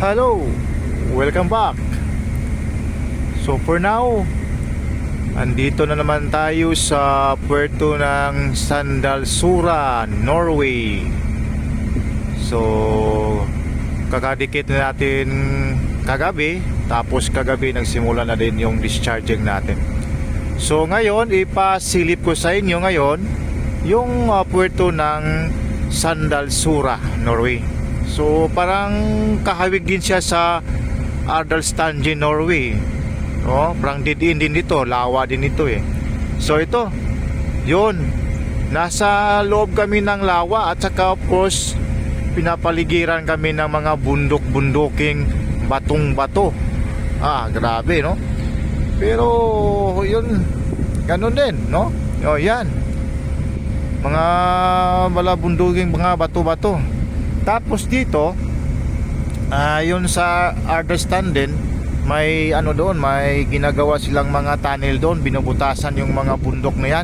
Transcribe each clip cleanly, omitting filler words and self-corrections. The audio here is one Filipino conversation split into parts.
Hello, welcome back. So for now, andito na naman tayo sa puerto ng Sandalsura, Norway. So kakadikit na natin kagabi, tapos kagabi nagsimula na din yung discharging natin. So ngayon, ipasilip ko sa inyo ngayon yung puerto ng Sandalsura, Norway. So parang kahawig din siya sa Ardalstange, Norway. Parang didiin din dito, lawa din ito eh. So ito, yun, nasa loob kami ng lawa at saka of course pinapaligiran kami ng mga bundok-bunduking batong-bato. Grabe, no? Pero yun, ganun din, no? Yan, mga balabunduking mga bato-bato. Tapos dito, yun sa Ardalstange, may ano doon, may ginagawa silang mga tunnel doon, binubutasan yung mga bundok na yan.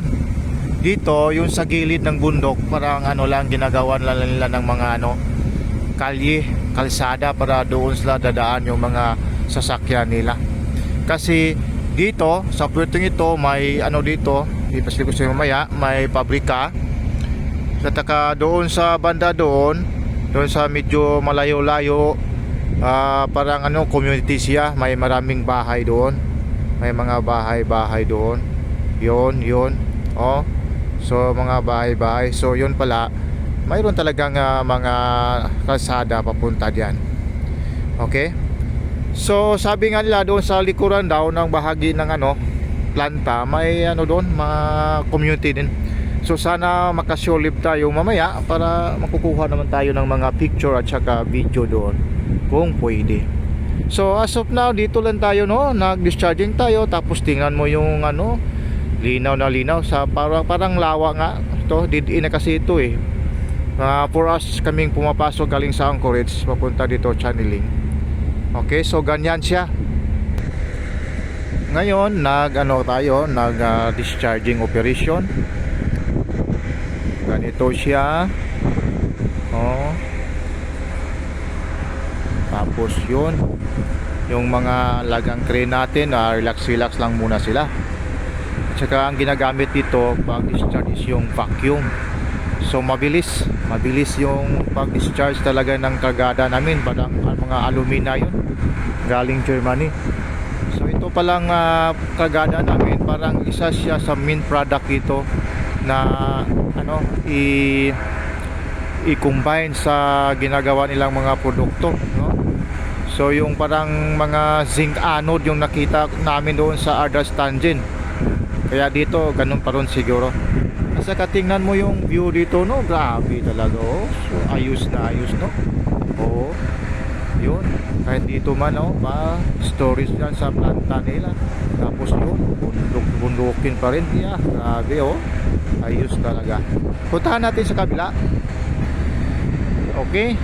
Dito, yung sa gilid ng bundok, parang ano lang, ginagawa nila ng mga kalsada para doon sila dadaan yung mga sasakyan nila. Kasi dito, sa puertong ito, may ano dito, ipasilip ko sa mamaya, may pabrika. Kataka doon sa banda doon sa medyo malayo-layo, parang community siya, may maraming bahay doon, may mga bahay doon, yun so mga bahay, so yun pala, mayroon talagang mga kalsada papunta diyan. Okay, so sabi nga nila doon sa likuran daw ng bahagi ng planta, may doon, mga community din. So sana makasyolib tayo mamaya para makukuha naman tayo ng mga picture at saka video doon kung pwede. So as of now, dito lang tayo, nag-discharging tayo. Tapos tingnan mo yung linaw na linaw sa parang lawa nga. Ito, did-in na kasi ito eh. For us kaming pumapasok galing sa Anchorage papunta dito channeling. Okay, so ganyan siya. Ngayon nag-discharging operation. Ganito siya. Tapos yun, yung mga lagang crane natin, relax lang muna sila. At saka ang ginagamit dito pag discharge is yung vacuum. So mabilis yung pag discharge talaga ng kargada namin, parang mga alumina yun, galing Germany. So ito palang kargada namin, parang isa siya sa main product dito na i-combine sa ginagawa nilang mga produkto, So yung parang mga zinc anode yung nakita namin doon sa Ardalstange, kaya dito ganun pa rin siguro. Kasi katingnan mo yung view dito, grabe talaga, so ayos na ayos, yun, kahit dito man storage yan sa planta nila. Tapos yun, bundukin pa rin, grabe, ayos talaga. Puntahan natin sa kabila. Okay,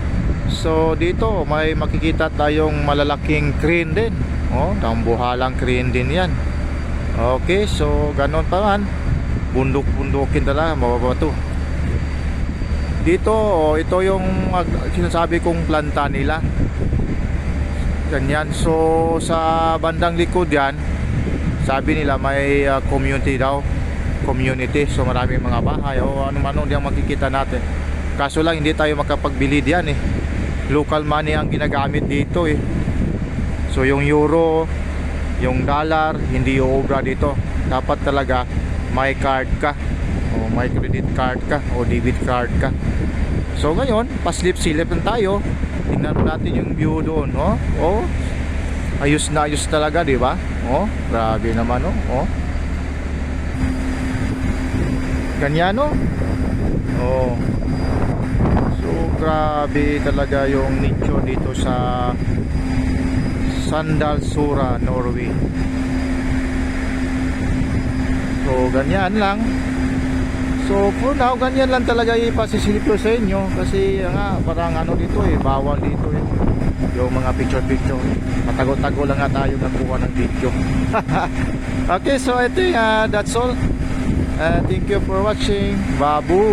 so dito may makikita tayong malalaking crane din, tambuhalang crane din yan. Okay, so ganon pa man, bunduk-bundukin talaga, mababato dito. Ito yung sinasabi kong planta nila, ganyan. So sa bandang likod yan, sabi nila may community daw, so maraming mga bahay ano diyan makikita natin. Kaso lang hindi tayo makapagbili diyan eh, local money ang ginagamit dito eh. So yung euro, yung dollar, hindi uubra dito. Dapat talaga may card ka, o may credit card ka, o debit card ka. So ngayon, paslip-silip lang tayo. Tingnan natin yung view doon, ayos na ayos talaga, di ba? Grabe naman, ganyan, so grabe talaga yung nicho dito sa Sandalsura, Norway. So ganyan lang. So for now, ganyan lang talaga ipasisilip ko sa inyo. Kasi parang dito bawal dito yung mga picture. Matago-tago lang nga tayo nagkuha ng video. Okay, so I think that's all. Thank you for watching. Babu.